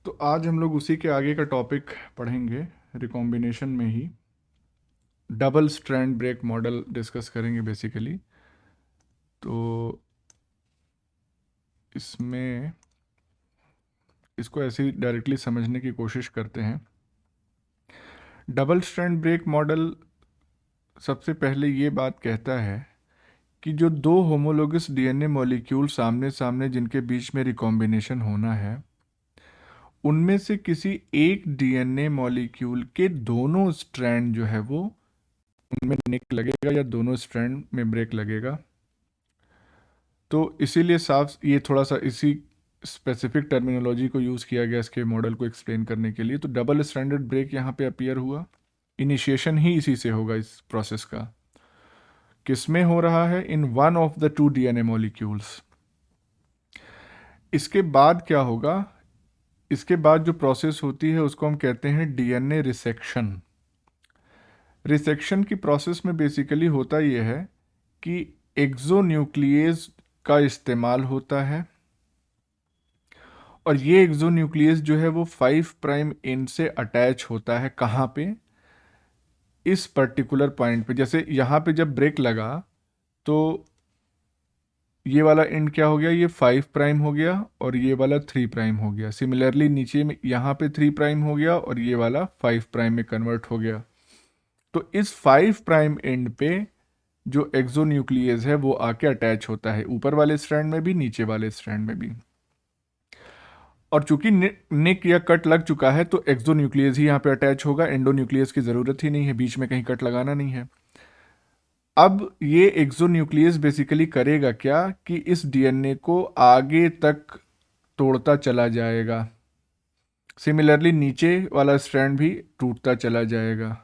तो आज हम लोग उसी के आगे का टॉपिक पढ़ेंगे, रिकॉम्बिनेशन में ही double strand break model discuss करेंगे बेसिकली। तो इसमें इसको ऐसे ही डायरेक्टली समझने की कोशिश करते हैं। डबल स्ट्रैंड ब्रेक मॉडल सबसे पहले ये बात कहता है कि जो दो होमोलोगस डीएनए मॉलिक्यूल सामने सामने जिनके बीच में रिकॉम्बिनेशन होना है, उनमें से किसी एक डीएनए मॉलिक्यूल के दोनों स्ट्रैंड जो है वो उनमें निक लगेगा या दोनों स्ट्रैंड में ब्रेक लगेगा। तो इसीलिए साफ ये थोड़ा सा इसी स्पेसिफिक टर्मिनोलॉजी को यूज़ किया गया इसके मॉडल को एक्सप्लेन करने के लिए। तो डबल स्ट्रैंडेड ब्रेक यहाँ पे अपीयर हुआ, इनिशिएशन ही इसी से होगा इस प्रोसेस का। किसमें हो रहा है? In one of the two DNA molecules. इसके बाद क्या होगा? इसके बाद जो प्रोसेस होती है उसको हम कहते हैं डीएनए रिसेक्शन। रिसेक्शन की प्रोसेस में बेसिकली होता यह है कि एक्सोन्यूक्लियस का इस्तेमाल होता है, और ये एक्सोन्यूक्लियस जो है वो 5 प्राइम एंड से अटैच होता है। कहाँ पे? इस पर्टिकुलर पॉइंट पे। जैसे यहाँ पे जब ब्रेक लगा तो ये वाला एंड क्या हो गया? ये 5 प्राइम हो गया और ये वाला 3 प्राइम हो गया। सिमिलरली नीचे में यहाँ पे 3 प्राइम हो गया और ये वाला 5 प्राइम में कन्वर्ट हो गया। तो इस 5 प्राइम एंड पे जो एक्सोन्यूक्लियस है वो आके अटैच होता है, ऊपर वाले स्ट्रैंड में भी, नीचे वाले स्ट्रैंड में भी। और चूंकि निक या कट लग चुका है तो एक्सोन्यूक्लियस ही यहाँ पे अटैच होगा, एंडोन्यूक्लियस की ज़रूरत ही नहीं है, बीच में कहीं कट लगाना नहीं है। अब ये एक्सोन्यूक्लियस बेसिकली करेगा क्या कि इस डीएनए को आगे तक तोड़ता चला जाएगा। सिमिलरली नीचे वाला स्ट्रैंड भी टूटता चला जाएगा।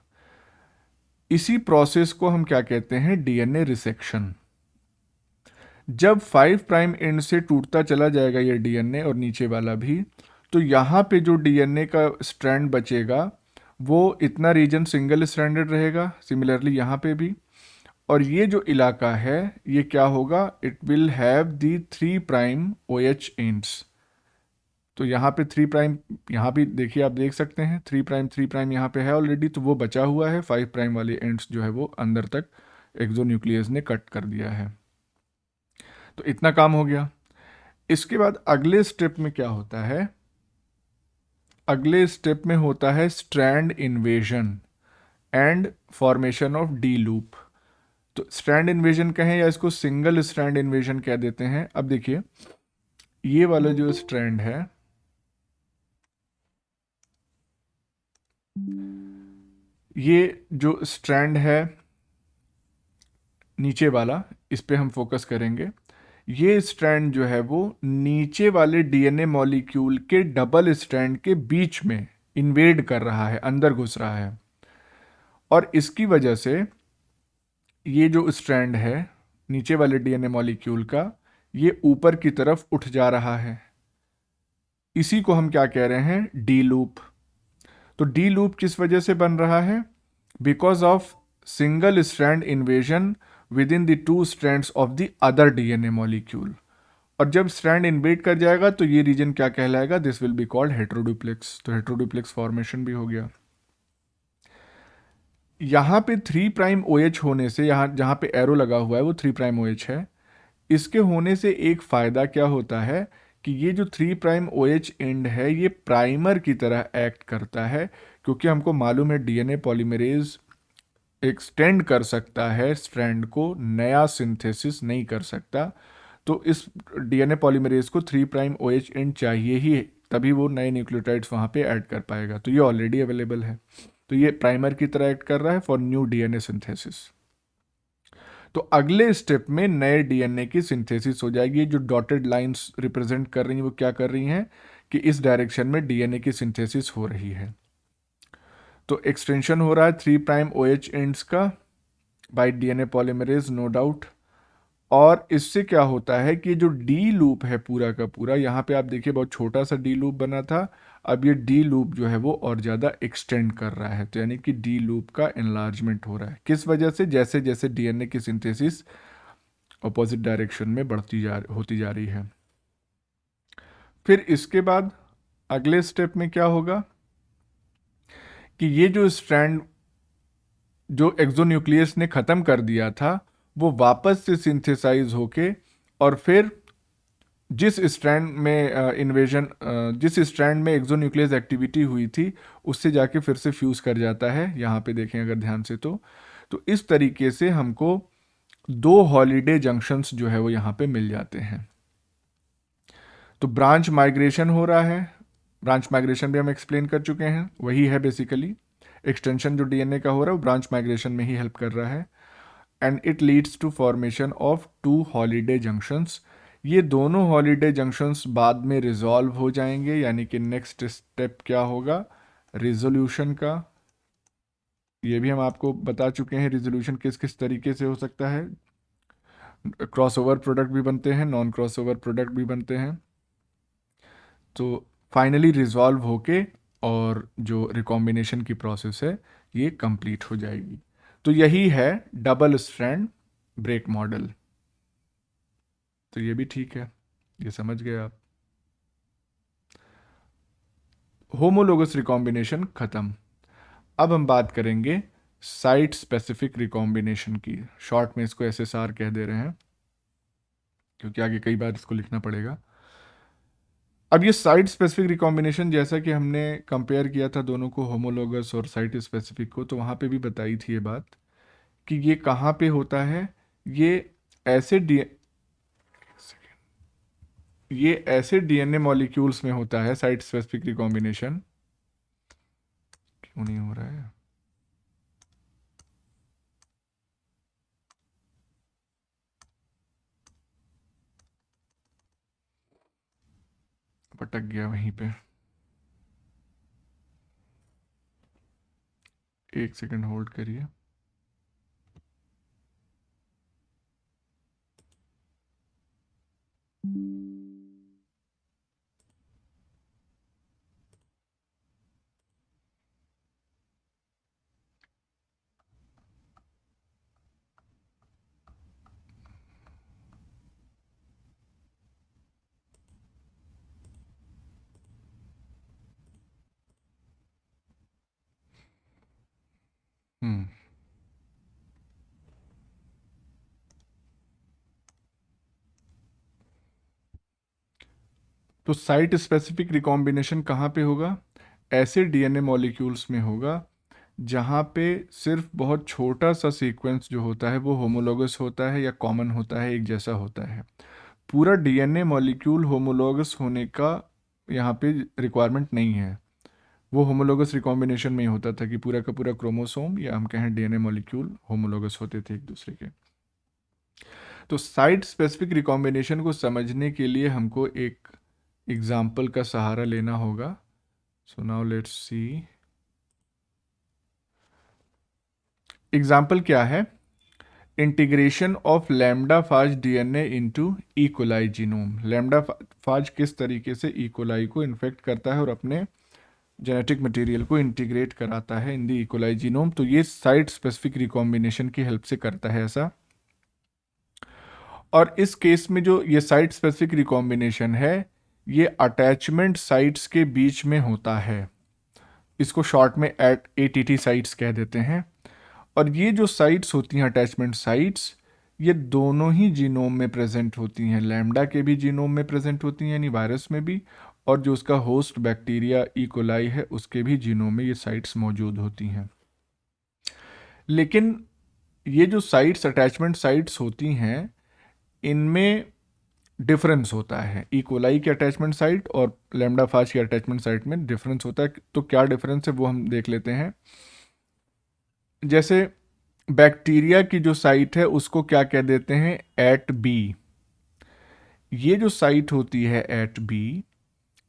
इसी प्रोसेस को हम क्या कहते हैं? DNA resection. जब 5 प्राइम एंड से टूटता चला जाएगा ये डीएनए और नीचे वाला भी, तो यहाँ पे जो डीएनए का स्ट्रैंड बचेगा वो इतना रीजन सिंगल स्ट्रैंडेड रहेगा, सिमिलरली यहाँ पे भी। और ये जो इलाका है ये क्या होगा? It will have the 3 prime OH ends. तो यहाँ पे 3 प्राइम, यहाँ भी देखिए, आप देख सकते हैं 3 प्राइम यहाँ पे है ऑलरेडी, तो वो बचा हुआ है। 5 प्राइम वाले एंड्स जो है वो अंदर तक एक्सोन्यूक्लियस ने कट कर दिया है। तो इतना काम हो गया। इसके बाद अगले स्टेप में क्या होता है? अगले स्टेप में होता है strand invasion and formation of D loop. तो स्ट्रैंड इन्वेजन कहें या इसको सिंगल स्ट्रैंड इन्वेजन कह देते हैं। अब देखिए, ये वाला जो स्ट्रैंड है, ये जो स्ट्रैंड है नीचे वाला, इस पे हम फोकस करेंगे। ये स्ट्रैंड जो है वो नीचे वाले डीएनए मॉलिक्यूल के डबल स्ट्रैंड के बीच में इन्वेड कर रहा है, अंदर घुस रहा है। और इसकी वजह से ये जो स्ट्रैंड है नीचे वाले डीएनए मॉलिक्यूल का, ये ऊपर की तरफ उठ जा रहा है। इसी को हम क्या कह रहे हैं? D loop. तो डी लूप किस वजह से बन रहा है? Because of single strand invasion with in the 2 strands of the other DNA molecule. और जब स्ट्रैंड इन्वेड कर जाएगा तो ये रीजन क्या कहलाएगा? This will be called heteroduplex. तो हेटेरोडुप्लेक्स फॉर्मेशन भी हो गया। यहाँ पे 3 प्राइम OH होने से, यहाँ जहाँ पे एरो लगा हुआ है वो 3 प्राइम OH है। इसके होने से एक फ़ायदा क्या होता है कि ये जो 3 प्राइम OH एंड है ये प्राइमर की तरह एक्ट करता है, क्योंकि हमको मालूम है डीएनए पॉलीमरेज एक्सटेंड कर सकता है स्ट्रैंड को, नया सिंथेसिस नहीं कर सकता। तो इस डीएनए पॉलीमरेज को 3 प्राइम OH एंड चाहिए ही, तभी वो नए न्यूक्लियोटाइड्स वहाँ पे ऐड कर पाएगा। तो ये ऑलरेडी अवेलेबल है, तो ये प्राइमर की तरह एक्ट कर रहा है फॉर न्यू डीएनए सिंथेसिस। तो अगले स्टेप में नए डीएनए की सिंथेसिस हो जाएगी। जो डॉटेड लाइंस रिप्रेजेंट कर रही हैं वो क्या कर रही हैं कि इस डायरेक्शन में डीएनए की सिंथेसिस हो रही है। तो एक्सटेंशन हो रहा है 3 प्राइम OH एंड्स का by DNA polymerase, no doubt. और इससे क्या होता है कि जो डी लूप है पूरा का पूरा, यहाँ पे आप देखिए बहुत छोटा सा डी लूप बना था, अब ये डी लूप जो है वो और ज़्यादा एक्सटेंड कर रहा है। तो यानी कि डी लूप का एनलार्जमेंट हो रहा है। किस वजह से? जैसे जैसे डीएनए की सिंथेसिस अपोजिट डायरेक्शन में होती जा रही है। फिर इसके बाद अगले स्टेप में क्या होगा कि ये जो स्ट्रैंड जो एक्सोन्यूक्लियस ने ख़त्म कर दिया था वो वापस से सिंथेसाइज होके और फिर जिस स्ट्रैंड में इन्वेजन जिस स्ट्रैंड में एक्सोन्यूक्लियस एक्टिविटी हुई थी उससे जाके फिर से फ्यूज कर जाता है। यहाँ पे देखें अगर ध्यान से तो इस तरीके से हमको दो हॉलीडे जंक्शंस जो है वो यहाँ पे मिल जाते हैं। तो ब्रांच माइग्रेशन हो रहा है, ब्रांच माइग्रेशन भी हम एक्सप्लेन कर चुके हैं, वही है बेसिकली एक्सटेंशन जो डीएनए का हो रहा है वो ब्रांच माइग्रेशन में ही हेल्प कर रहा है। And it leads to formation of two Holliday junctions. ये दोनों हॉलीडे जंक्शंस बाद में रिजॉल्व हो जाएंगे, यानी कि नेक्स्ट स्टेप क्या होगा, रिजोल्यूशन का। ये भी हम आपको बता चुके हैं रिजोल्यूशन किस किस तरीके से हो सकता है। क्रॉसओवर प्रोडक्ट भी बनते हैं, नॉन क्रॉसओवर प्रोडक्ट भी बनते हैं। तो फाइनली रिजॉल्व होके और जो रिकॉम्बिनेशन की प्रोसेस है ये कंप्लीट हो जाएगी। तो यही है डबल स्ट्रैंड ब्रेक मॉडल। तो ये भी ठीक है, ये समझ गए आप। होमोलोगस रिकॉम्बिनेशन खत्म। अब हम बात करेंगे साइट स्पेसिफिक रिकॉम्बिनेशन की। शॉर्ट में इसको एसएसआर कह दे रहे हैं क्योंकि आगे कई बार इसको लिखना पड़ेगा। अब ये साइट स्पेसिफिक रिकॉम्बिनेशन जैसा कि हमने कंपेयर किया था दोनों को, होमोलोगस और साइट स्पेसिफिक को, तो वहाँ पे भी बताई थी ये बात कि ये कहाँ पे होता है। ये ऐसे डीएनए मॉलिक्यूल्स में होता है साइट स्पेसिफिक रिकॉम्बिनेशन। क्यों नहीं हो रहा है? पटक गया वहीं पे। एक सेकंड होल्ड करिए। हम्म तो साइट स्पेसिफिक रिकॉम्बिनेशन कहाँ पे होगा? ऐसे डीएनए मॉलिक्यूल्स में होगा जहाँ पे सिर्फ बहुत छोटा सा सीक्वेंस जो होता है वो होमोलोगस होता है या कॉमन होता है, एक जैसा होता है। पूरा डीएनए मॉलिक्यूल होमोलोगस होने का यहाँ पे रिक्वायरमेंट नहीं है। वो होमोलोगस रिकॉम्बिनेशन में ही होता था कि पूरा का पूरा क्रोमोसोम या हम कहें डीएनए मॉलिक्यूल होमोलोगस होते थे एक दूसरे के। तो साइट स्पेसिफिक रिकॉम्बिनेशन को समझने के लिए हमको एक एग्जाम्पल का सहारा लेना होगा। So now let's see example क्या है। Integration of lambda phage DNA into E coli genome. Lambda phage किस तरीके से ई कोलाई को इन्फेक्ट करता है और अपने जेनेटिक मटेरियल को इंटीग्रेट कराता है इन दी ई कोलाई जीनोम। तो ये साइट स्पेसिफिक रिकॉम्बिनेशन की हेल्प से करता है ऐसा। और इस केस में जो ये साइट स्पेसिफिक रिकॉम्बिनेशन है ये अटैचमेंट साइट्स के बीच में होता है। इसको शॉर्ट में एटीटी साइट्स कह देते हैं। और ये जो साइट्स होती हैं अटैचमेंट साइट्स, ये दोनों ही जीनोम में प्रेजेंट होती हैं। लैम्डा के भी जीनोम में प्रेजेंट होती हैं यानी वायरस में भी, और जो उसका होस्ट बैक्टीरिया ई कोलाई है उसके भी जीनोम में ये साइट्स मौजूद होती हैं। लेकिन ये जो साइट्स अटैचमेंट साइट्स होती हैं इनमें डिफरेंस होता है। ई कोलाई की अटैचमेंट साइट और लैम्डा फाज की अटैचमेंट साइट में डिफरेंस होता है। तो क्या डिफरेंस है वो हम देख लेते हैं। जैसे बैक्टीरिया की जो साइट है उसको क्या कह देते हैं, एट बी। ये जो साइट होती है एट बी,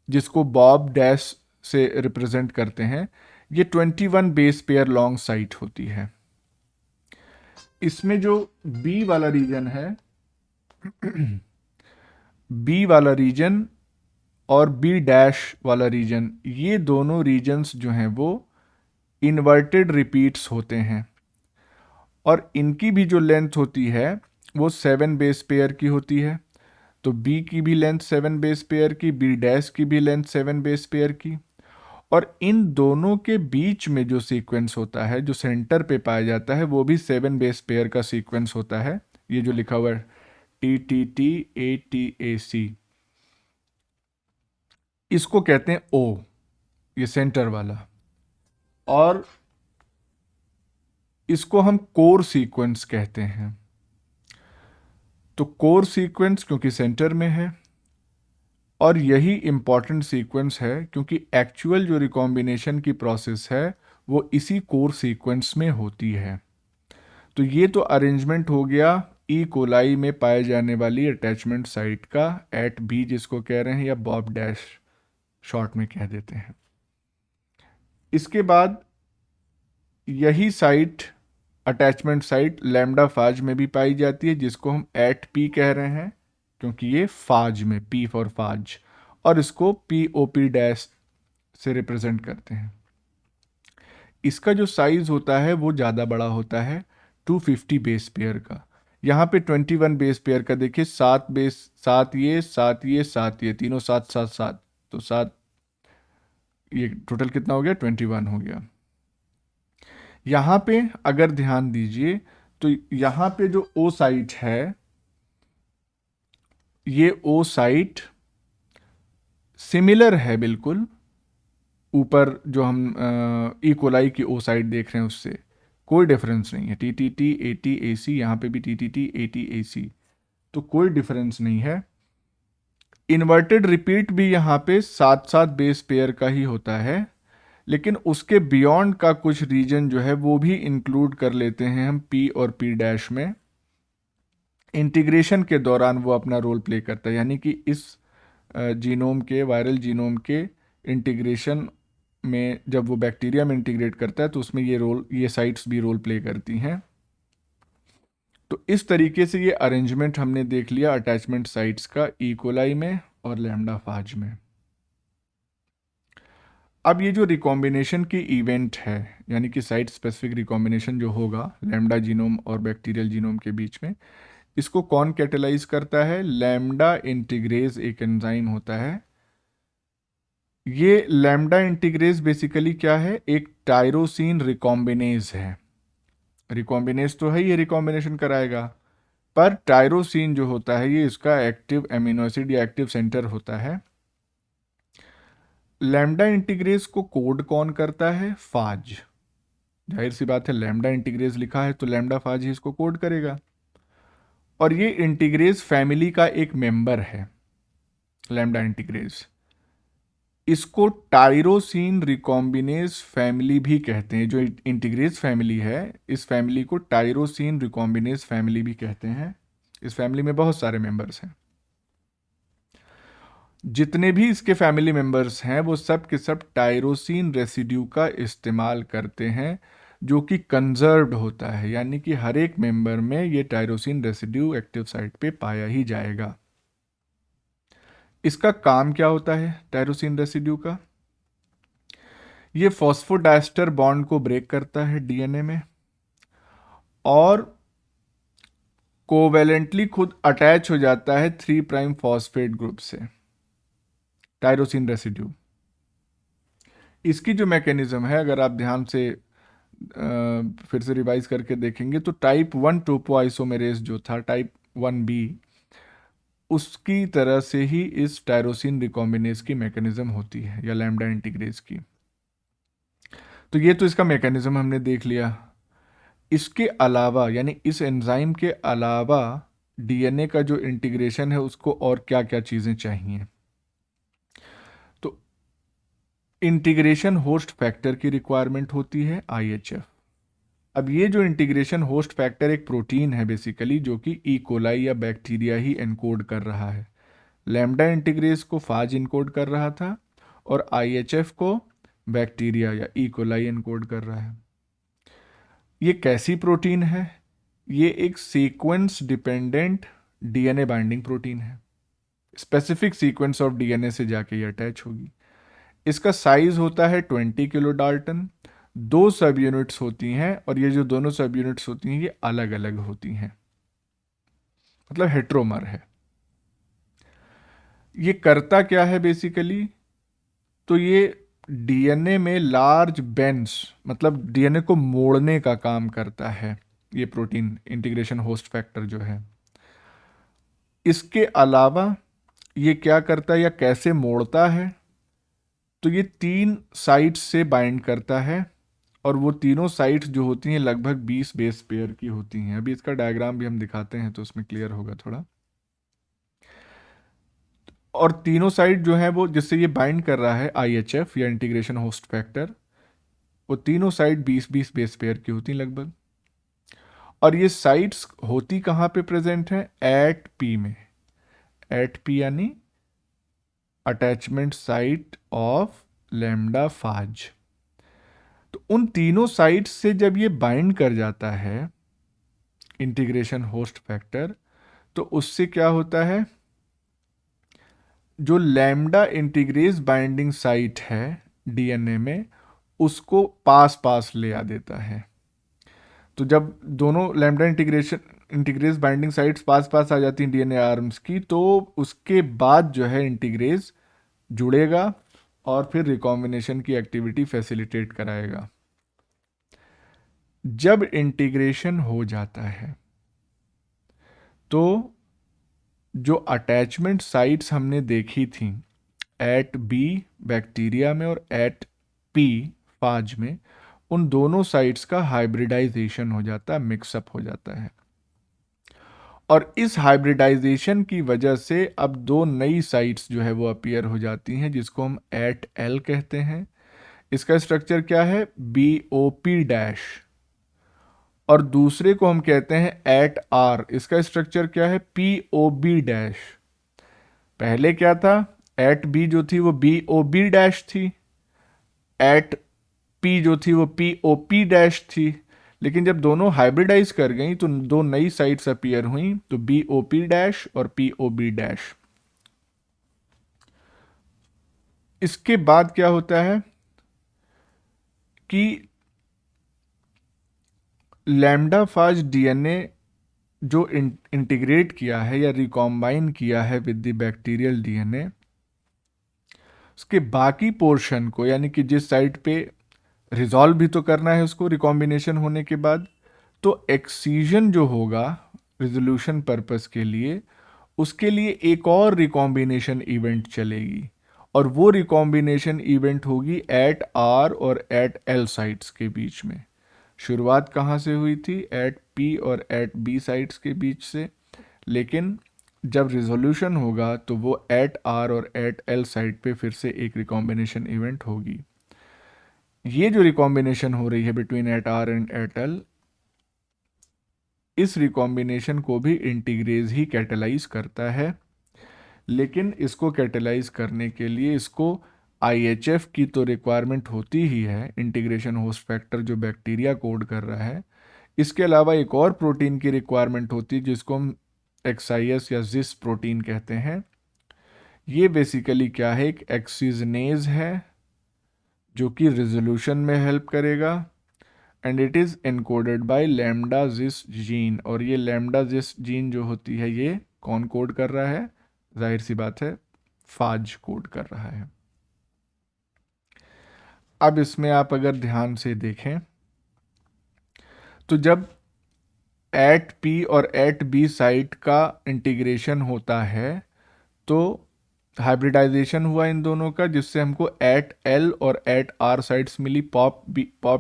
जिसको बॉब डैश से रिप्रेजेंट करते हैं, ये 21 बेस पेयर लॉन्ग साइट होती है। इसमें जो बी वाला रीजन है बी वाला रीजन और बी डैश वाला रीजन, ये दोनों रीजन्स जो हैं वो इन्वर्टेड रिपीट्स होते हैं। और इनकी भी जो लेंथ होती है वो 7 बेस पेयर की होती है। तो बी की भी लेंथ 7 बेस पेयर की, बी डैश की भी लेंथ 7 बेस पेयर की, और इन दोनों के बीच में जो सीक्वेंस होता है जो सेंटर पे पाया जाता है वो भी 7 बेस पेयर का सीक्वेंस होता है। ये जो लिखा हुआ है T T T A T A C, इसको कहते हैं ओ, ये सेंटर वाला, और इसको हम कोर सीक्वेंस कहते हैं। तो कोर सीक्वेंस क्योंकि सेंटर में है, और यही इंपॉर्टेंट सीक्वेंस है क्योंकि एक्चुअल जो रिकॉम्बिनेशन की प्रोसेस है वो इसी कोर सीक्वेंस में होती है। तो ये तो अरेंजमेंट हो गया ई कोलाई में पाए जाने वाली अटैचमेंट साइट का, एट बी जिसको कह रहे हैं, या बॉब डैश शॉर्ट में कह देते हैं। इसके बाद यही साइट, अटैचमेंट साइट, लैम्डा फाज में भी पाई जाती है जिसको हम एट पी कह रहे हैं क्योंकि ये फाज में, पी फॉर फाज, और इसको पी ओ पी डैश से रिप्रेजेंट करते हैं। इसका जो साइज होता है वो ज़्यादा बड़ा होता है, 250 बेस पेयर का। यहाँ पे 21 बेस पेयर का देखिए, 7 बेस, 7 ये 7 ये 7 ये, तीनों 7 7 7, तो 7, ये टोटल कितना हो गया, 21 हो गया। यहाँ पे अगर ध्यान दीजिए तो यहाँ पे जो ओ साइट है, ये ओ साइट सिमिलर है बिल्कुल ऊपर जो हम ई कोलाई की ओ साइड देख रहे हैं उससे, कोई डिफरेंस नहीं है। T T T A T A C, यहाँ पे भी T T T A T A C, तो कोई डिफरेंस नहीं है। इन्वर्टेड रिपीट भी यहाँ पे 7 7 बेस पेयर का ही होता है, लेकिन उसके बियॉन्ड का कुछ रीजन जो है वो भी इंक्लूड कर लेते हैं हम पी और पी डैश में। इंटीग्रेशन के दौरान वो अपना रोल प्ले करता है, यानी कि इस जीनोम के, वायरल जीनोम के इंटीग्रेशन में जब वो बैक्टीरिया में इंटीग्रेट करता है तो उसमें ये साइट्स भी रोल प्ले करती हैं। तो इस तरीके से ये अरेंजमेंट हमने देख लिया अटैचमेंट साइट्स का ई कोलाई में और लैम्डा फाज में। अब ये जो रिकॉम्बिनेशन की इवेंट है, यानी कि साइट स्पेसिफिक रिकॉम्बिनेशन जो होगा लैम्डा जीनोम और बैक्टीरियल जीनोम के बीच में, इसको कौन कैटेलाइज करता है? लैम्डा इंटीग्रेज एक एंजाइम होता है। ये लैम्डा इंटीग्रेज बेसिकली क्या है? एक टायरोसिन रिकॉम्बिनेज है। रिकॉम्बिनेज तो है, ये रिकॉम्बिनेशन कराएगा, पर टायरोसिन जो होता है ये इसका एक्टिव एमिनो एसिड या एक्टिव सेंटर होता है। लैम्डा इंटीग्रेज को कोड कौन करता है? फाज। जाहिर सी बात है, लैम्डा इंटीग्रेज लिखा है तो लैम्डा फाज ही इसको कोड करेगा। और ये इंटीग्रेज फैमिली का एक मेंबर है लैम्डा इंटीग्रेज। इसको टायरोसिन रिकॉम्बिनेज फैमिली भी कहते हैं। जो इंटीग्रेज फैमिली है, इस फैमिली को टायरोसिन रिकॉम्बिनेज फैमिली भी कहते हैं। इस फैमिली में बहुत सारे मेंबर्स हैं। जितने भी इसके फैमिली मेंबर्स हैं वो सब के सब टायरोसिन रेसिड्यू का इस्तेमाल करते हैं, जो कि कंजर्व्ड होता है, यानी कि हर एक मेंबर में ये टायरोसिन रेसिड्यू एक्टिव साइट पे पाया ही जाएगा। इसका काम क्या होता है टायरोसिन रेसिड्यू का? ये फॉस्फोडाइस्टर बॉन्ड को ब्रेक करता है डीएनए में, और कोवेलेंटली खुद अटैच हो जाता है 3 प्राइम फॉस्फेट ग्रुप से, टायरोसिन रेसिड्यू। इसकी जो मैकेनिज्म है, अगर आप ध्यान से फिर से रिवाइज करके देखेंगे तो टाइप 1 टोपोआइसोमेरेज जो था, टाइप 1B, उसकी तरह से ही इस टायरोसिन रिकॉम्बिनेज की मैकेनिज्म होती है, या लैम्डा इंटीग्रेज की। तो ये तो इसका मैकेनिज्म हमने देख लिया। इसके अलावा, यानी इस एंजाइम के अलावा, डीएनए का जो इंटीग्रेशन है उसको और क्या क्या चीज़ें चाहिए? तो इंटीग्रेशन होस्ट फैक्टर की रिक्वायरमेंट होती है, IHF। अब ये जो इंटीग्रेशन होस्ट फैक्टर एक प्रोटीन है बेसिकली, जो कि ई कोलाई या बैक्टीरिया ही एनकोड कर रहा है। लैम्डा इंटीग्रेज को फाज इनकोड कर रहा था, और IHF को बैक्टीरिया या ई कोलाई एनकोड कर रहा है। ये कैसी प्रोटीन है? ये एक sequence dependent DNA binding protein है। स्पेसिफिक सीक्वेंस ऑफ डीएनए से जाके ये अटैच होगी। इसका साइज होता है 20 किलो डाल्टन। 2 सब यूनिट्स होती हैं, और ये जो दोनों सब यूनिट्स होती हैं ये अलग अलग होती हैं, मतलब हेट्रोमर है। ये करता क्या है बेसिकली, तो ये डीएनए में लार्ज बेंड्स, मतलब डीएनए को मोड़ने का काम करता है ये प्रोटीन इंटीग्रेशन होस्ट फैक्टर जो है। इसके अलावा ये क्या करता है या कैसे मोड़ता है, तो ये 3 साइट्स से बाइंड करता है, और वो तीनों साइट्स जो होती हैं लगभग 20 बेस पेयर की होती हैं। अभी इसका डायग्राम भी हम दिखाते हैं तो उसमें क्लियर होगा थोड़ा। और तीनों साइट जो है वो जिससे ये बाइंड कर रहा है आईएचएफ या इंटीग्रेशन होस्ट फैक्टर, वो तीनों साइट 20-20 बेस पेयर की होती हैं लगभग। और ये साइट्स होती कहाँ पे प्रेजेंट हैं, एट पी में। एट पी यानी अटैचमेंट साइट ऑफ लैम्डा फाज। तो उन तीनों साइट्स से जब ये बाइंड कर जाता है इंटीग्रेशन होस्ट फैक्टर, तो उससे क्या होता है, जो लैम्डा इंटीग्रेस बाइंडिंग साइट है डीएनए में, उसको पास पास ले आ देता है। तो जब दोनों लैम्डा इंटीग्रेस बाइंडिंग साइट्स पास पास आ जाती हैं डीएनए आर्म्स की, तो उसके बाद जो है इंटीग्रेस जुड़ेगा और फिर रिकॉम्बिनेशन की एक्टिविटी फैसिलिटेट कराएगा। जब इंटीग्रेशन हो जाता है तो जो अटैचमेंट साइट्स हमने देखी थी एट बी बैक्टीरिया में और एट पी फाज में, उन दोनों साइट्स का हाइब्रिडाइजेशन हो जाता है, मिक्सअप हो जाता है। और इस हाइब्रिडाइजेशन की वजह से अब 2 नई साइट्स जो है वो अपीयर हो जाती हैं, जिसको हम एट एल कहते हैं। इसका स्ट्रक्चर क्या है, बी ओ पी डैश। और दूसरे को हम कहते हैं एट आर, इसका स्ट्रक्चर क्या है, पी ओ बी डैश। पहले क्या था, एट बी जो थी वो बी ओ बी डैश थी, एट पी जो थी वो पी ओ पी डैश थी। लेकिन जब दोनों हाइब्रिडाइज कर गई तो 2 नई साइट्स अपीयर हुई, तो बी ओ पी डैश और पी ओ बी डैश। इसके बाद क्या होता है कि लैम्डा फाज डीएनए जो इंटीग्रेट किया है या रिकॉम्बाइन किया है विद द बैक्टीरियल डीएनए, उसके बाकी पोर्शन को, यानी कि जिस साइट पे रिजॉल्व भी तो करना है उसको रिकॉम्बिनेशन होने के बाद, तो एक्सीजन जो होगा रिजोल्यूशन पर्पस के लिए, उसके लिए एक और रिकॉम्बिनेशन इवेंट चलेगी। और वो रिकॉम्बिनेशन इवेंट होगी एट आर और एट एल साइट्स के बीच में। शुरुआत कहाँ से हुई थी, एट पी और एट बी साइट्स के बीच से, लेकिन जब रिजोल्यूशन होगा तो वो एट आर और एट एल साइट पे फिर से एक रिकॉम्बिनेशन इवेंट होगी। ये जो रिकॉम्बिनेशन हो रही है between att R and att L, इस रिकॉम्बिनेशन को भी इंटीग्रेज ही कैटेलाइज करता है। लेकिन इसको कैटेलाइज करने के लिए इसको आईएचएफ की तो रिक्वायरमेंट होती ही है, इंटीग्रेशन होस्ट फैक्टर जो बैक्टीरिया कोड कर रहा है। इसके अलावा एक और प्रोटीन की रिक्वायरमेंट होती है जिसको हम एक्साइएस या जिस प्रोटीन कहते हैं। ये बेसिकली क्या है, एक एक्सीजनेज है जो कि रिजोल्यूशन में हेल्प करेगा, and it is encoded by lambda जिस जीन। और ये लैम्डा जिस जीन जो होती है, ये कौन कोड कर रहा है, जाहिर सी बात है फाज कोड कर रहा है। अब इसमें आप अगर ध्यान से देखें तो जब एट पी और एट बी साइट का इंटीग्रेशन होता है तो हाइब्रिडाइजेशन हुआ इन दोनों का, जिससे हमको एट एल और एट आर साइट्स मिली। पॉप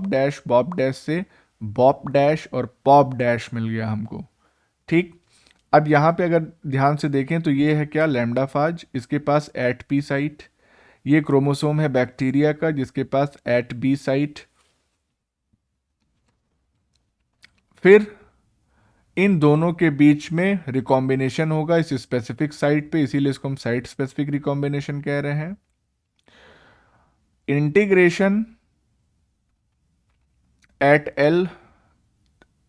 डैश बॉप डैश से बॉप डैश और पॉप डैश मिल गया हमको। ठीक, अब यहाँ पे अगर ध्यान से देखें तो ये है क्या, लैम्डा फाज, इसके पास एट पी साइट। ये क्रोमोसोम है बैक्टीरिया का जिसके पास एट बी साइट। फिर इन दोनों के बीच में रिकॉम्बिनेशन होगा इस स्पेसिफिक साइट पे, इसीलिए इसको हम साइट स्पेसिफिक रिकॉम्बिनेशन कह रहे हैं। इंटीग्रेशन एट एल,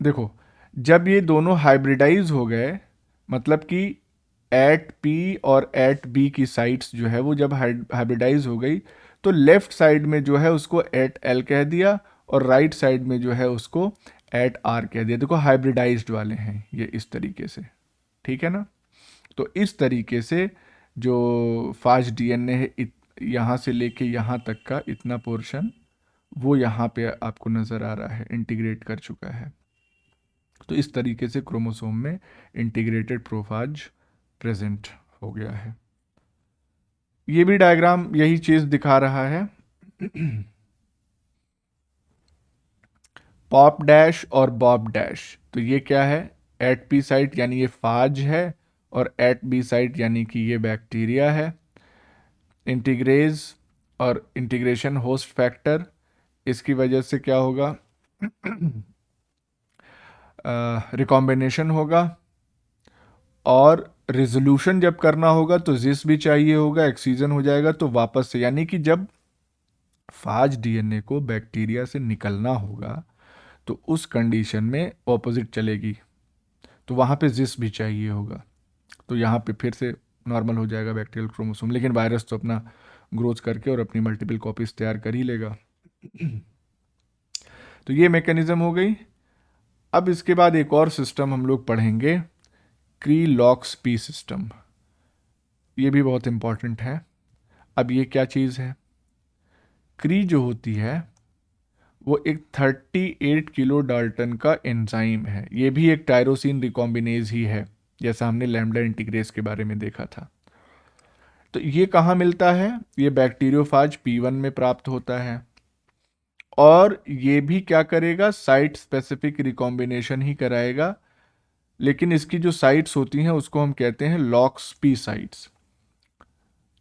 देखो जब ये दोनों हाइब्रिडाइज हो गए, मतलब कि एट पी और एट बी की साइट्स जो है वो जब हाइब्रिडाइज हो गई, तो लेफ्ट साइड में जो है उसको एट एल कह दिया और राइट साइड में जो है उसको एट आर कह दिया। देखो हाइब्रिडाइज्ड वाले हैं ये इस तरीके से, ठीक है ना। तो इस तरीके से जो फास्ट डीएनए है यहाँ से लेके यहाँ तक का इतना पोर्शन वो यहाँ पे आपको नज़र आ रहा है, इंटीग्रेट कर चुका है। तो इस तरीके से क्रोमोसोम में इंटीग्रेटेड प्रोफाज प्रेजेंट हो गया है। ये भी डायग्राम यही चीज़ दिखा रहा है। पॉप डैश और बॉब डैश, तो ये क्या है, एट पी साइट यानी ये फाज है, और एट बी साइट यानी कि ये बैक्टीरिया है। इंटीग्रेज और इंटीग्रेशन होस्ट फैक्टर, इसकी वजह से क्या होगा, रिकॉम्बिनेशन होगा, और रिजोल्यूशन जब करना होगा तो जिस भी चाहिए होगा, एक्सीजन हो जाएगा तो वापस से, यानी कि जब फाज डीएनए को बैक्टीरिया से निकलना होगा तो उस कंडीशन में ऑपोजिट चलेगी, तो वहाँ पे जिस भी चाहिए होगा, तो यहाँ पे फिर से नॉर्मल हो जाएगा बैक्टीरियल क्रोमोसोम। लेकिन वायरस तो अपना ग्रोथ करके और अपनी मल्टीपल कॉपीज तैयार कर ही लेगा। तो ये मैकेनिज्म हो गई। अब इसके बाद एक और सिस्टम हम लोग पढ़ेंगे, क्री-लॉक्स-पी सिस्टम। ये भी बहुत इंपॉर्टेंट है। अब ये क्या चीज़ है, क्री जो होती है वो एक 38 किलो डाल्टन का एंजाइम है। ये भी एक टायरोसिन रिकॉम्बिनेज ही है, जैसा हमने लैम्डा इंटीग्रेस के बारे में देखा था। तो ये कहाँ मिलता है, ये बैक्टीरियोफाज P1 में प्राप्त होता है, और ये भी क्या करेगा, साइट स्पेसिफिक रिकॉम्बिनेशन ही कराएगा। लेकिन इसकी जो साइट्स होती हैं उसको हम कहते हैं लॉक्स पी साइट्स।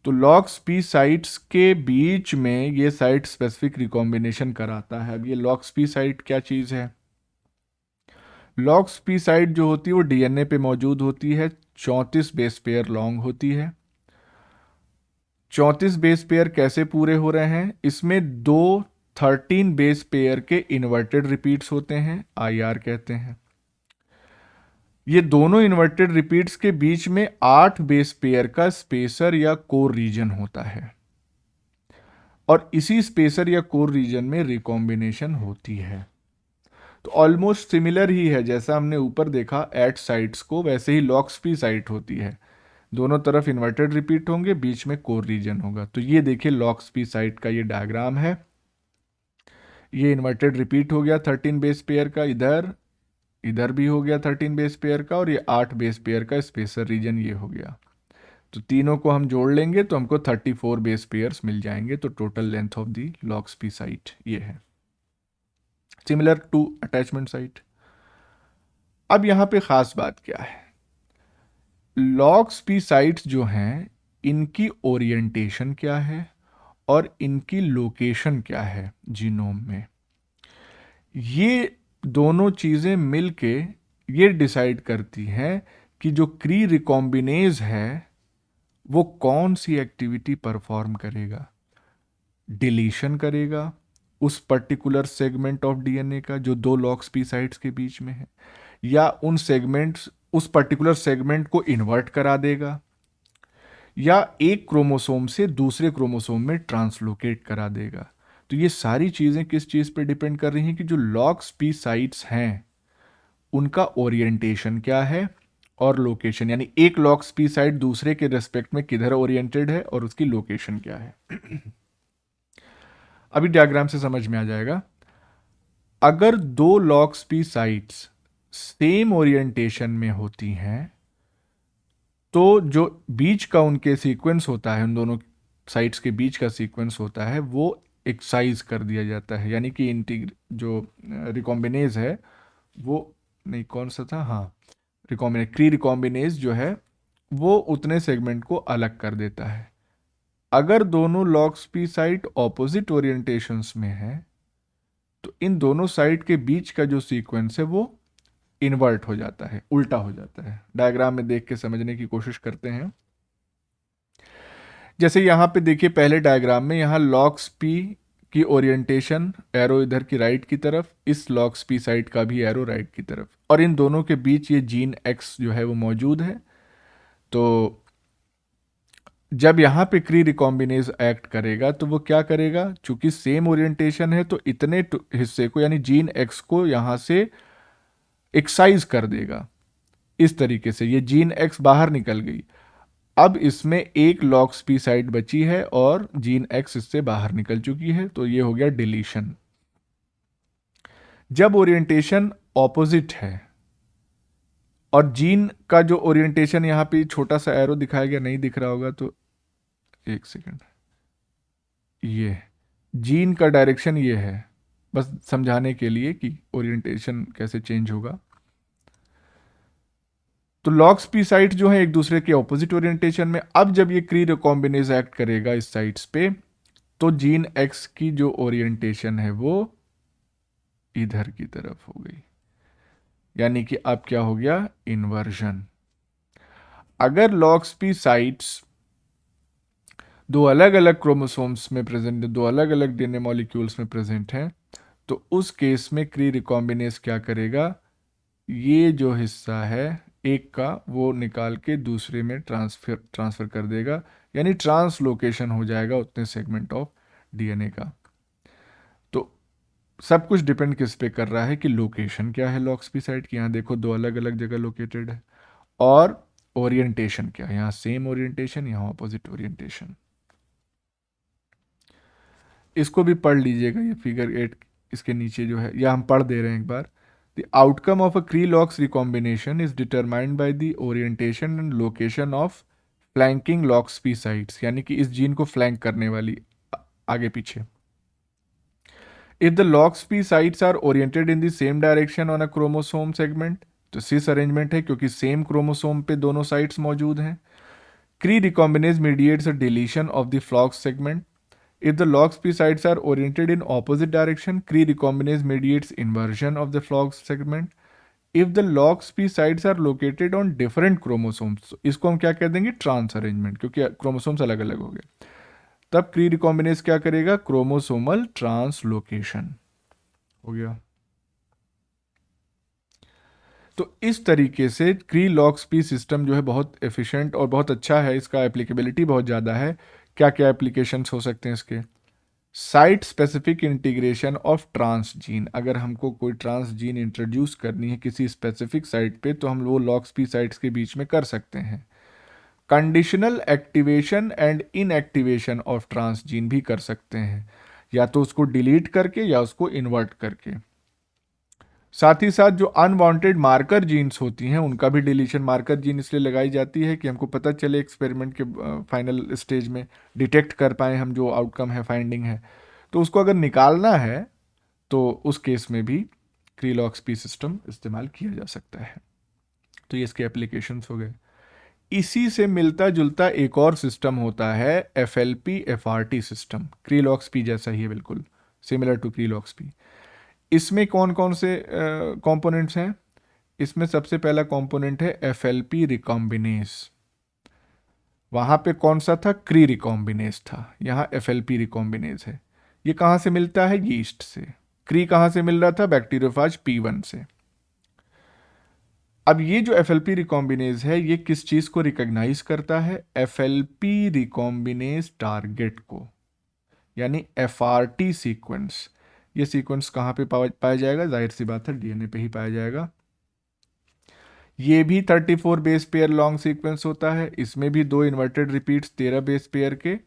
तो लॉक्स पी साइट्स के बीच में ये साइट स्पेसिफिक रिकॉम्बिनेशन कराता है। अब ये लॉक्स पी साइट क्या चीज़ है, लॉक्स पी साइट जो होती है वो डीएनए पे मौजूद होती है, 34 बेस पेयर लॉन्ग होती है। 34 बेस पेयर कैसे पूरे हो रहे हैं, इसमें दो 13 बेस पेयर के इन्वर्टेड रिपीट्स होते हैं, आईआर कहते हैं। ये दोनों इन्वर्टेड रिपीट्स के बीच में 8 बेस पेयर का स्पेसर या कोर रीजन होता है, और इसी स्पेसर या कोर रीजन में रिकॉम्बिनेशन होती है। तो ऑलमोस्ट सिमिलर ही है, जैसा हमने ऊपर देखा एट साइट्स को, वैसे ही लॉक्स पी साइट होती है। दोनों तरफ इन्वर्टेड रिपीट होंगे, बीच में कोर रीजन होगा। तो ये देखिए लॉक्स पी साइट का ये डायग्राम है। ये इन्वर्टेड रिपीट हो गया 13 बेस पेयर का, इधर इधर भी हो गया 13 बेस पेयर का, और ये 8 बेस पेयर का स्पेसर रीजन ये हो गया। तो तीनों को हम जोड़ लेंगे तो हमको 34 बेस पेयर्स मिल जाएंगे। तो total length of the locks P site ये है, सिमिलर टू अटैचमेंट साइट। अब यहाँ पे खास बात क्या है, लॉक्स पी साइट्स जो हैं इनकी ओरिएंटेशन क्या है और इनकी लोकेशन क्या है जीनोम में, ये दोनों चीज़ें मिलके ये डिसाइड करती हैं कि जो क्री रिकॉम्बिनेज है वो कौन सी एक्टिविटी परफॉर्म करेगा। डिलीशन करेगा उस पर्टिकुलर सेगमेंट ऑफ डीएनए का जो दो लॉक्स पी साइट्स के बीच में है, या उन सेगमेंट्स उस पर्टिकुलर सेगमेंट को इन्वर्ट करा देगा, या एक क्रोमोसोम से दूसरे क्रोमोसोम में ट्रांसलोकेट करा देगा। तो ये सारी चीज़ें किस चीज़ पे डिपेंड कर रही हैं कि जो लॉक्स पी साइट्स हैं उनका ओरिएंटेशन क्या है और लोकेशन, यानी एक लॉक्स पी साइट दूसरे के रेस्पेक्ट में किधर ओरिएंटेड है और उसकी लोकेशन क्या है। अभी डायग्राम से समझ में आ जाएगा। अगर दो locks P sites same orientation में होती हैं तो जो बीच का उनके सीक्वेंस होता है, उन दोनों साइट्स के बीच का सीक्वेंस होता है, वो एक्साइज कर दिया जाता है। यानी कि जो रिकॉम्बिनेज है वो, नहीं कौन सा था, हाँ रिकॉम्बिनेज, क्री रिकॉम्बिनेज जो है वो उतने सेगमेंट को अलग कर देता है। अगर दोनों locks P site opposite orientations में है तो इन दोनों साइट के बीच का जो सीक्वेंस है वो इन्वर्ट हो जाता है, उल्टा हो जाता है। डायग्राम में देख के समझने की कोशिश करते हैं। जैसे यहाँ पे देखिए पहले डायग्राम में, यहाँ लॉक्स पी की ओरिएंटेशन एरो इधर की राइट की तरफ, इस लॉक्स पी साइट का भी एरो राइट की तरफ, और इन दोनों के बीच ये जीन एक्स जो है वो मौजूद है। तो जब यहाँ पे क्री रिकॉम्बिनेज एक्ट करेगा तो वो क्या करेगा, चूंकि सेम ओरिएंटेशन है तो इतने हिस्से को यानी जीन एक्स को यहाँ से एक्साइज कर देगा। इस तरीके से ये जीन एक्स बाहर निकल गई। अब इसमें एक लॉक्स पी साइट बची है और जीन एक्स इससे बाहर निकल चुकी है, तो ये हो गया डिलीशन। जब ओरिएंटेशन ऑपोजिट है और जीन का जो ओरिएंटेशन यहां पे छोटा सा एरो दिखाया गया, नहीं दिख रहा होगा तो एक सेकेंड, ये जीन का डायरेक्शन ये है, बस समझाने के लिए कि ओरिएंटेशन कैसे चेंज होगा। तो लॉक्स पी साइट जो है एक दूसरे के ऑपोजिट ओरिएंटेशन में। अब जब ये क्री रिकॉम्बिनेज एक्ट करेगा इस साइट्स पे, तो जीन एक्स की जो ओरिएंटेशन है वो इधर की तरफ हो गई, यानी कि अब क्या हो गया, इन्वर्जन। अगर लॉक्स पी साइट्स दो अलग अलग क्रोमोसोम्स में प्रेजेंट है, दो अलग अलग डीएनए मॉलिक्यूल्स में प्रेजेंट हैं, तो उस केस में क्री रिकॉम्बिनेज क्या करेगा, ये जो हिस्सा है एक का वो निकाल के दूसरे में ट्रांसफर कर देगा, यानी ट्रांसलोकेशन हो जाएगा उतने सेगमेंट ऑफ डीएनए का। तो सब कुछ डिपेंड किस पे कर रहा है कि लोकेशन क्या है लॉक्स पी साइट की, यहाँ देखो दो अलग अलग जगह लोकेटेड है, और ओरिएंटेशन क्या है, यहाँ सेम ओरिएंटेशन, यहाँ अपोजिट ओरिएंटेशन। इसको भी पढ़ लीजिएगा, ये फिगर 8 इसके नीचे जो है, या हम पढ़ दे रहे हैं एक बार। The outcome of a Cre lox recombination is determined by the orientation and location of flanking lox P sites, यानी कि इस जीन को फ्लैंक करने वाली आगे पीछे। If the lox P sites are oriented in the same direction on a chromosome segment, तो cis arrangement है क्योंकि सेम क्रोमोसोम पे दोनों साइट्स मौजूद हैं। Cre recombinase mediates a deletion of the flox segment. If the LOX P sites are oriented in opposite direction, Cre recombinase mediates inversion of the FLOX segment. If the LOX P sites are located on different chromosomes, इसको हम क्या कह देंगे, trans arrangement, क्योंकि chromosomes अलग अलग हो गए। तब क्री रिकॉम्बिनेज क्या करेगा, क्रोमोसोमल ट्रांसलोकेशन हो गया। तो इस तरीके से क्री लॉक्स पी सिस्टम जो है बहुत एफिशिएंट और बहुत अच्छा है, इसका एप्लीकेबिलिटी बहुत ज़्यादा है। क्या क्या एप्लीकेशंस हो सकते हैं इसके, site specific integration of transgene, अगर हमको कोई ट्रांस जीन इंट्रोड्यूस करनी है किसी स्पेसिफिक साइट पे, तो हम वो लॉक्स पी साइट्स के बीच में कर सकते हैं। Conditional activation and inactivation of transgene भी कर सकते हैं, या तो उसको डिलीट करके या उसको इन्वर्ट करके। साथ ही साथ जो अनवांटेड मार्कर जीन्स होती हैं उनका भी डिलीशन, मार्कर जीन इसलिए लगाई जाती है कि हमको पता चले एक्सपेरिमेंट के फाइनल स्टेज में डिटेक्ट कर पाए हम जो आउटकम है, फाइंडिंग है। तो उसको अगर निकालना है तो उस केस में भी क्री-लॉक्स पी सिस्टम इस्तेमाल किया जा सकता है। तो ये इसके एप्लीकेशंस हो गए। इसी से मिलता जुलता एक और सिस्टम होता है FLP FRT सिस्टम, क्री-लॉक्स पी जैसा ही है बिल्कुल, सिमिलर टू क्री-लॉक्स पी। इसमें कौन कौन से कंपोनेंट्स हैं, इसमें सबसे पहला कंपोनेंट है FLP रिकॉम्बिनेज। वहाँ पे कौन सा था, क्री रिकॉम्बिनेज था, यहाँ FLP रिकॉम्बिनेज है। ये कहाँ से मिलता है, यीस्ट से। क्री कहाँ से मिल रहा था, बैक्टीरियोफाज P1 से। अब ये जो FLP रिकॉम्बिनेज है ये किस चीज़ को रिकॉग्नाइज करता है, FLP रिकॉम्बिनेज टारगेट को, यानी FRT सीक्वेंस। ये सीक्वेंस कहाँ पे पाया जाएगा, जाहिर सी बात है डीएनए पे ही पाया जाएगा। ये भी 34 बेस पेयर लॉन्ग सीक्वेंस होता है, इसमें भी दो इन्वर्टेड रिपीट्स 13 बेस पेयर के,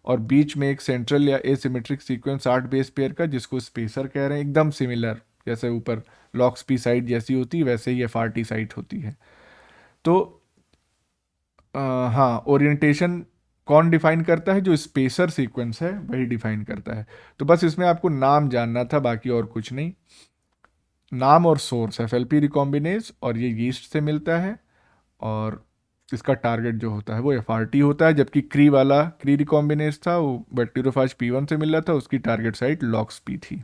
और बीच में एक सेंट्रल या एसिमेट्रिक सीक्वेंस 8 बेस पेयर का, जिसको स्पेसर कह रहे हैं। एकदम सिमिलर, जैसे ऊपर लॉक्स पी साइट जैसी होती है वैसे ही FRT साइट होती है। तो हाँ, ओरिएंटेशन कौन डिफाइन करता है, जो स्पेसर सीक्वेंस है वही डिफाइन करता है। तो बस इसमें आपको नाम जानना था, बाकी और कुछ नहीं। नाम और सोर्स FLP रिकॉम्बिनेज, और ये यीस्ट से मिलता है, और इसका टारगेट जो होता है वो FRT होता है, जबकि क्री वाला क्री रिकॉम्बिनेज था वो बैक्टीरियोफाज P1 से मिल रहा था, उसकी टारगेट साइट लॉक्स पी थी।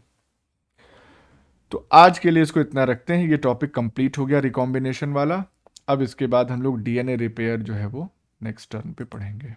तो आज के लिए इसको इतना रखते हैं, ये टॉपिक कंप्लीट हो गया रिकॉम्बिनेशन वाला। अब इसके बाद हम लोग DNA रिपेयर जो है वो नेक्स्ट टर्न पे पढ़ेंगे।